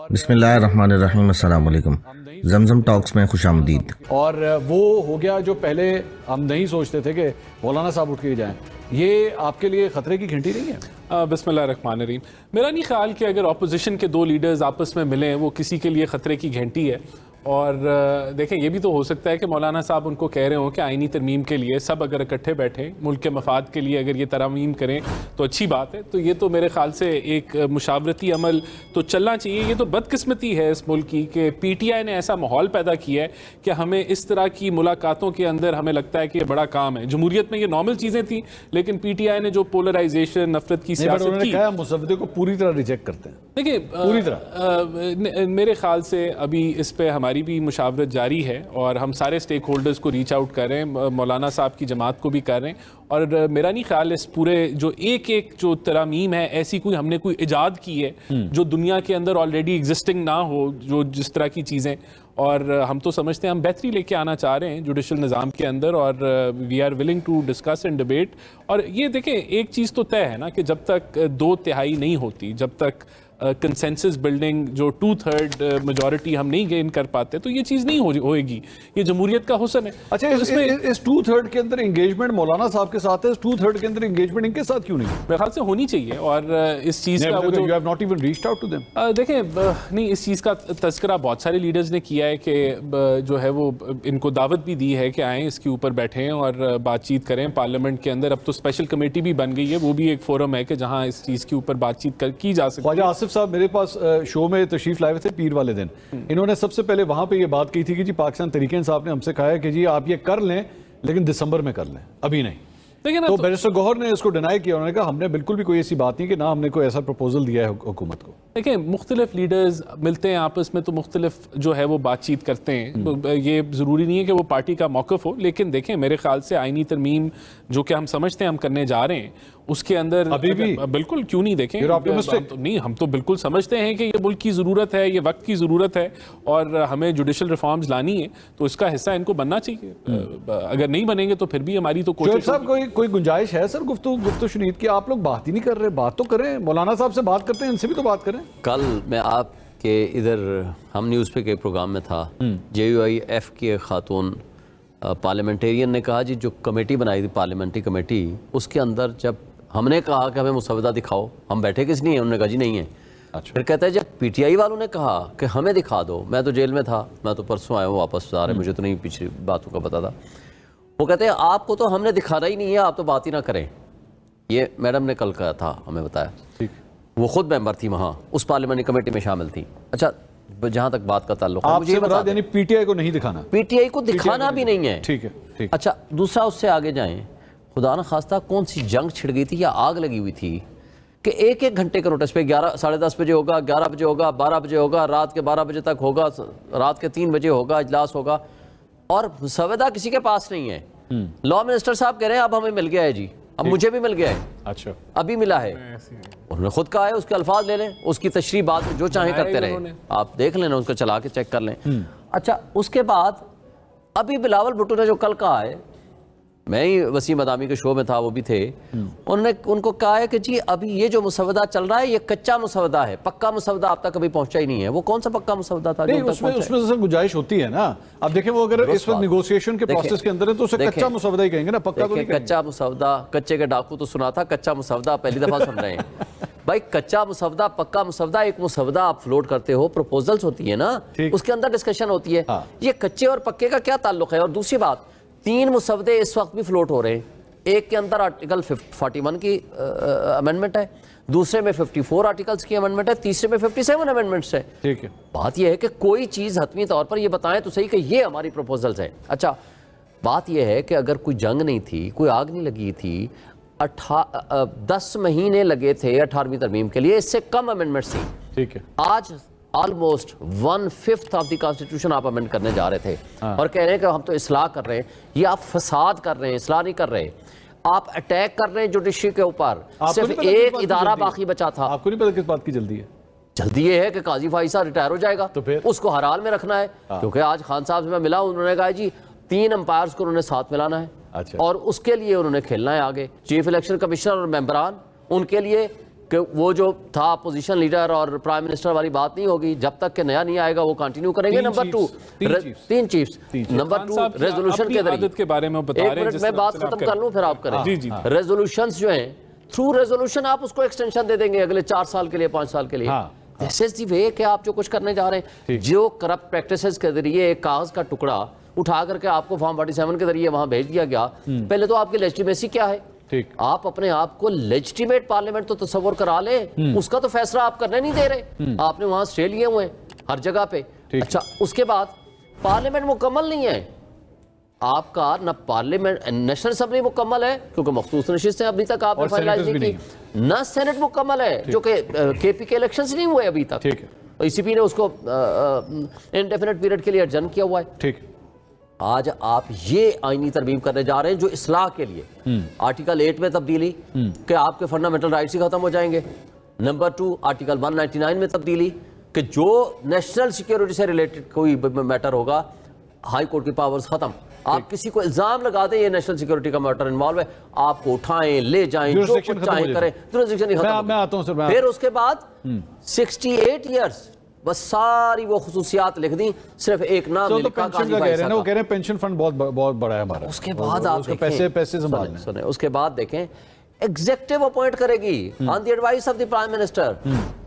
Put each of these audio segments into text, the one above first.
بسم اللہ الرحمن الرحیم، السلام علیکم۔ زمزم ٹاکس میں خوش آمدید۔ اور وہ ہو گیا جو پہلے ہم نہیں سوچتے تھے کہ مولانا صاحب اٹھ کے جائیں، یہ آپ کے لیے خطرے کی گھنٹی نہیں ہے؟ بسم اللہ الرحمن الرحیم۔ میرا نہیں خیال کہ اگر اپوزیشن کے دو لیڈرز آپس میں ملیں وہ کسی کے لیے خطرے کی گھنٹی ہے۔ اور دیکھیں یہ بھی تو ہو سکتا ہے کہ مولانا صاحب ان کو کہہ رہے ہوں کہ آئینی ترمیم کے لیے سب اگر اکٹھے بیٹھیں، ملک کے مفاد کے لیے اگر یہ ترمیم کریں تو اچھی بات ہے۔ تو یہ تو میرے خیال سے ایک مشاورتی عمل تو چلنا چاہیے۔ یہ تو بدقسمتی ہے اس ملک کی کہ پی ٹی آئی نے ایسا ماحول پیدا کیا ہے کہ ہمیں اس طرح کی ملاقاتوں کے اندر ہمیں لگتا ہے کہ یہ بڑا کام ہے۔ جمہوریت میں یہ نارمل چیزیں تھیں، لیکن پی ٹی آئی نے جو پولرائزیشن، نفرت کی سیاست کی، مسودے کو پوری طرح ریجیکٹ کرتے ہیں۔ دیکھیں پوری طرح میرے خیال سے ابھی اس پہ ہماری بھی مشاورت جاری ہے اور ہم سارے سٹیک ہولڈرز کو ریچ آؤٹ کر رہے ہیں، مولانا صاحب کی جماعت کو بھی کر رہے ہیں۔ اور میرا نہیں خیال اس پورے جو ایک جو ترامیم ہے ایسی کوئی ہم نے کوئی ایجاد کی ہے جو دنیا کے اندر آلریڈی ایگزسٹنگ نہ ہو، جو جس طرح کی چیزیں، اور ہم تو سمجھتے ہیں ہم بہتری لے کے آنا چاہ رہے ہیں جوڈیشل نظام کے اندر، اور we are willing to discuss and debate. اور یہ دیکھیں ایک چیز تو طے ہے نا کہ جب تک 2/3 نہیں ہوتی، جب تک کنسنسس بلڈنگ جو 2/3 میجورٹی ہم نہیں گین کر پاتے تو یہ چیز نہیں ہوئے گی۔ یہ جمہوریت کا حسن ہے۔ اچھا، اس 2/3 کے اندر انگیجمنٹ مولانا صاحب کے ساتھ ہے، اس 2/3 کے اندر انگیجمنٹ ان کے ساتھ کیوں نہیں؟ میرے خیال سے ہونی چاہیے۔ اور اس چیز کا you have not even reached out to them. دیکھیں نہیں، اس چیز کا تذکرہ بہت سارے لیڈرز نے کیا ہے کہ جو ہے وہ ان کو دعوت بھی دی ہے کہ آئیں اس کے اوپر بیٹھیں اور بات چیت کریں پارلیمنٹ کے اندر۔ اب تو اسپیشل کمیٹی بھی بن گئی ہے، وہ بھی ایک فورم ہے کہ جہاں اس چیز کے اوپر بات چیت کی جا سکتی ہے۔ خواجہ آصف صاحب میرے پاس شو میں تشریف لائے تھے پیر والے دن، انہوں نے سب سے پہلے وہاں پہ یہ بات کی تھی کہ جی پاکستان تحریک انصاف نے ہم سے کہا ہے کہ جی آپ یہ کر لیں لیکن دسمبر میں کر لیں، ابھی نہیں۔ تو بیرسٹر گوہر نے اس کو ڈینائی کیا، انہوں نے کہا ہم نے بالکل بھی کوئی ایسی بات نہیں کہ نہ ہم نے کوئی ایسا پروپوزل دیا ہے حکومت کو۔ دیکھیں مختلف لیڈرز ملتے ہیں آپس میں تو مختلف جو ہے وہ بات چیت کرتے ہیں، یہ ضروری نہیں ہے کہ وہ پارٹی کا موقف ہو، لیکن دیکھیں میرے خیال سے آئینی ترمیم جو کہ ہم سمجھتے ہیں ہم کرنے جا رہے ہیں اس کے اندر ابھی بھی بالکل کیوں نہیں، دیکھیں نہیں ہم تو بالکل سمجھتے ہیں کہ یہ ملک کی ضرورت ہے، یہ وقت کی ضرورت ہے اور ہمیں جوڈیشل ریفارمز لانی ہے، تو اس کا حصہ ان کو بننا چاہیے۔ اگر نہیں بنیں گے تو پھر بھی ہماری تو کوشش۔ صاحب کوئی گنجائش ہے سر گفتگو شنید کی؟ آپ لوگ بات ہی نہیں کر رہے، بات تو کریں، مولانا صاحب سے بات کرتے ہیں، ان سے بھی تو بات کریں۔ کل میں آپ کے ادھر ہم نیوز پہ کے پروگرام میں تھا، JUIF کی خاتون پارلیمنٹیرین نے کہا جی جو کمیٹی بنائی تھی پارلیمنٹری کمیٹی، اس کے اندر جب ہم نے کہا کہ ہمیں مسودہ دکھاؤ، ہم بیٹھے کس نہیں ہیں، انہوں نے کہا جی نہیں ہے۔ پھر کہتا ہے جب PTI والوں نے کہا کہ ہمیں دکھا دو، میں تو جیل میں تھا، میں تو پرسوں آیا ہوں واپس آ رہے، مجھے تو نہیں پچھلی باتوں کا پتا تھا۔ وہ کہتے ہیں آپ کو تو ہم نے دکھانا ہی نہیں ہے، آپ تو بات ہی نہ کریں۔ یہ میڈم نے کل کہا تھا، ہمیں بتایا، وہ خود ممبر تھی وہاں، اس پارلیمنٹری کمیٹی میں شامل تھی۔ اچھا جہاں تک بات کا تعلق ہے، مجھے یہ بتا دیں، یعنی PTI کو نہیں دکھانا، PTI کو دکھانا بھی نہیں ہے۔ ٹھیک ہے۔ اچھا دوسرا اس سے آگے جائیں، خدا نہ خواستہ کون سی جنگ چھڑ گئی تھی یا آگ لگی ہوئی تھی کہ ایک گھنٹے کے نوٹس پہ 10:30 بجے ہوگا، 11 بجے ہوگا، 12 بجے ہوگا، رات کے 12 بجے تک ہوگا، رات کے 3 بجے ہوگا، اجلاس ہوگا، اور مسودہ کسی کے پاس نہیں ہے۔ لا منسٹر صاحب کہہ رہے ہیں اب ہمیں مل گیا ہے جی، اب مجھے بھی مل گیا ہے، اچھا ابھی ملا ہے، انہوں نے خود کہا ہے، اس کے الفاظ لے لیں، اس کی تشریح بات جو چاہیں کرتے رہے، آپ دیکھ لینا، اس کو چلا کے چیک کر لیں۔ اچھا اس کے بعد ابھی بلاول بھٹو نے جو کل کہا ہے، میں ہی وسیم ادامی کے شو میں تھا، وہ بھی تھے، انہوں نے ان کو کہا ہے کہ جی ابھی یہ جو مسودہ چل رہا ہے یہ کچا مسودہ ہے، پکا مسودہ آپ تک کبھی پہنچا ہی نہیں ہے۔ وہ کون سا پکا مسودہ تھا؟ اس میں سر گنجائش ہوتی ہے نا، اب دیکھیں وہ اگر اس وقت نیگوسیشن کے پروسیس کے اندر ہے تو اسے کچا مسودہ ہی کہیں گے نا، پکا تو نہیں کہیں گے۔ کچا مسودہ، کچے کے ڈاکو تو سنا تھا، کچا مسودہ پہلی دفعہ سن رہے ہیں بھائی۔ کچا مسودہ، پکا مسودہ، ایک مسودہ آپ فلوٹ کرتے ہو، پروپوزلز ہوتی ہے نا، اس کے اندر ڈسکشن ہوتی ہے، یہ کچے اور پکے کا کیا تعلق ہے؟ اور دوسری بات، 3 مسودے اس وقت بھی فلوٹ ہو رہے ہیں، ایک کے اندر آرٹیکل 41 کی امینڈمنٹ ہے، دوسرے میں 54 آرٹیکلز کی امینڈمنٹ ہے، تیسرے میں 57 امینڈمنٹس ہے۔ ٹھیک ہے، بات یہ ہے کہ کوئی چیز حتمی طور پر یہ بتائیں تو صحیح کہ یہ ہماری پروپوزلز ہیں۔ اچھا بات یہ ہے کہ اگر کوئی جنگ نہیں تھی، کوئی آگ نہیں لگی تھی، 10 مہینے لگے تھے 18ویں ترمیم کے لیے، اس سے کم امینڈمنٹس تھی، ٹھیک ہے، آج آلموسٹ 1/5 آف دی کانسٹیٹیوشن آپ امینڈ کرنے جا رہے تھے اور کہہ رہے ہیں کہ ہم تو اصلاح کر رہے ہیں۔ یہ آپ فساد کر رہے ہیں، اصلاح نہیں کر رہے، آپ اٹیک کر رہے ہیں جوڈیشری کے اوپر۔ صرف ایک ادارہ باقی بچا تھا۔ آپ کو نہیں پتا کس بات کی جلدی ہے؟ جلدی یہ ہے کہ قاضی فائز صاحب ریٹائر ہو جائے گا، تو پھر اس کو ہر حال میں رکھنا ہے، کیونکہ آج خان صاحب سے میں ملا، انہوں نے کہا جی 3 امپائرز کو انہوں نے ساتھ ملانا ہے اور اس کے لیے انہوں نے کھیلنا ہے آگے۔ چیف الیکشن کمشنر اور ممبران، ان کے لیے کہ وہ جو تھا اپوزیشن لیڈر اور پرائم منسٹر والی بات نہیں ہوگی, جب تک کہ نیا نہیں آئے گا وہ کنٹینیو کریں گے. نمبر 2 تین چیفز. نمبر 2 ریزولوشن کے ذریعے کے بارے میں بتا رہے ہیں, میں بات ختم کر لوں پھر آپ کریں. ریزولوشنز جو ہیں تھرو ریزولوشن آپ اس کو ایکسٹینشن دے دیں گے اگلے 4 سال کے لیے, 5 سال کے لیے. دس از دی وے کہ آپ جو کچھ کرنے جا رہے ہیں. جو کرپٹ پریکٹسز کے ذریعے ایک کاغذ کا ٹکڑا اٹھا کر کے آپ کو فارم 47 کے ذریعے وہاں بھیج دیا گیا, پہلے تو آپ کی لیجٹیمیسی کیا ہے؟ آپ اپنے آپ کو لیجٹیمیٹ پارلیمنٹ تو تصور کرا لیں, اس کا تو فیصلہ آپ کرنے نہیں دے رہے. آپ نے وہاں اسٹے لیے ہوئے ہیں ہر جگہ پہ. اچھا, اس کے بعد پارلیمنٹ مکمل نہیں ہے آپ کا, نہ پارلیمنٹ نیشنل اسمبلی مکمل ہے کیونکہ مخصوص نشستیں ابھی تک آپ نے فائنلائز نہیں کی, نہ سینٹ مکمل ہے جو کہ کے پی کے الیکشنز نہیں ہوئے ابھی تک, ای سی پی نے اس کو انڈیفینٹ پیریڈ کے لیے ایڈجن کیا ہوا ہے. آج آپ یہ آئینی ترمیم کرنے جا رہے ہیں جو اصلاح کے لیے, آرٹیکل 8 میں تبدیلی کہ آپ کے فنڈامنٹل رائٹس ہی ختم ہو جائیں گے. نمبر 2 آرٹیکل 199 میں تبدیلی کہ جو نیشنل سیکیورٹی سے ریلیٹڈ کوئی میٹر ہوگا ہائی کورٹ کی پاورز ختم. آپ کسی کو الزام لگا دیں یہ نیشنل سیکیورٹی کا میٹر انوالو ہے, آپ کو اٹھائیں لے جائیں جو کچھ چاہیں کریں, جورسڈکشن ہی ختم. پھر اس کے بعد 68 ایئرس بس ساری وہ خصوصیات لکھ دیں, صرف ایک نام نہیں لکھا. وہ کہہ رہے ہیں پینشن فنڈ بہت بڑا ہے ہمارا. اس کے بعد آپ پیسے سنیں, اس کے بعد دیکھیں ایگزیکٹو اپوائنٹ کرے گی on the advice of the prime minister,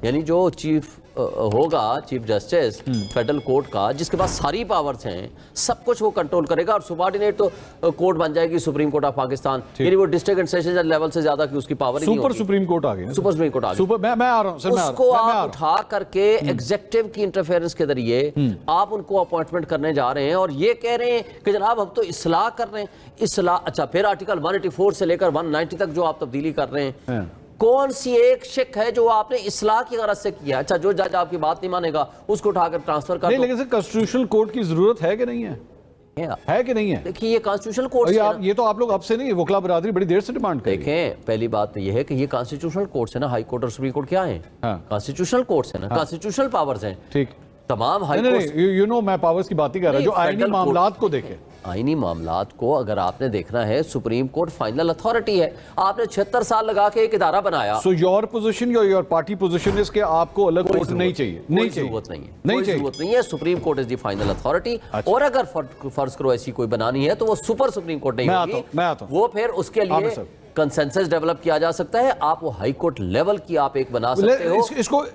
یعنی جو چیف ہوگا چیف جسٹس فیڈرل کورٹ کا, جس کے پاس ساری پاورز ہیں, سب کچھ وہ کنٹرول کرے گا. اور سبارڈینیٹ تو کورٹ بن جائے گی سپریم کورٹ آف پاکستان, یعنی وہ ڈسٹرکٹ اینڈ سیشن جج لیول سے زیادہ کی اس کی پاور نہیں ہوگی. سپر سپریم کورٹ آ گئی, سپر سپریم کورٹ آ گئی. میں آ رہا ہوں سر, اس کو آپ اٹھا کر کے ایگزیکٹو کی انٹرفیئرنس کے ذریعے آپ ان کو اپوائنٹمنٹ کرنے جا رہے ہیں, اور یہ کہہ رہے ہیں کہ جناب ہم تو اصلاح کر رہے ہیں. اصلاح, اچھا پھر آرٹیکل 184 سے لے کر 190 تک جو آپ تبدیلی کر رہے ہیں, کون سی ایک شک ہے جو آپ نے اصلاح کی غرض سے کیا؟ اچھا جو جج آپ کی بات نہیں مانے گا اس کو اٹھا کر ٹرانسفر کر دو. لیکن سر کانسٹیٹیوشنل کورٹ کی ضرورت ہے کہ نہیں ہے کہ نہیں ہے؟ دیکھیں یہ کانسٹیٹیوشنل کورٹ یہ تو آپ لوگ اب سے نہیں, وکلا برادری بڑی دیر سے ڈیمانڈ کریں. دیکھیں پہلی بات تو یہ ہے کہ یہ کانسٹیٹیوشنل کورٹس ہیں نا, ہائی کورٹ اور سپریم کورٹ کیا ہیں؟ کانسٹیٹیوشنل کورٹس ہیں نا, کانسٹیٹیوشنل پاورز ہیں. ٹھیک, تمام ہائی کورٹ, یو نو میں پاورز کی بات ہی کر رہا ہوں, جو آئینی معاملات کو دیکھیں. آئینی معاملات کو اگر آپ نے دیکھنا ہے, سپریم کورٹ فائنل اتھارٹی ہے. آپ نے 76 سال لگا کے ایک ادارہ بنایا. سو یور پوزیشن یا یور پارٹی پوزیشن اس کے آپ کو الگ کورٹ نہیں چاہیے؟ نہیں ضرورت نہیں ہے. Supreme court is the final authority, اور اگر فرض کرو ایسی کوئی بنانی ہے تو وہ سپر سپریم کورٹ نہیں ہوگی, وہ پھر اس کے لیے کنسنسس ڈیولپ کیا جا سکتا ہے. آپ وہ ہائی کورٹ لیول کی آپ ایک بنا سکتے ہو,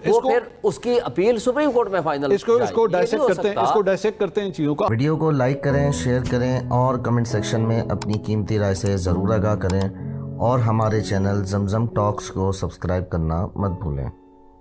وہ پھر اس کی اپیل سپریم کورٹ میں فائنل. اس کو ڈائسیکٹ کرتے ہیں چیزوں کا. ویڈیو کو لائک کریں, شیئر کریں اور کمنٹ سیکشن میں اپنی قیمتی رائے سے ضرور آگاہ کریں, اور ہمارے چینل زمزم ٹاکس کو سبسکرائب کرنا مت بھولیں.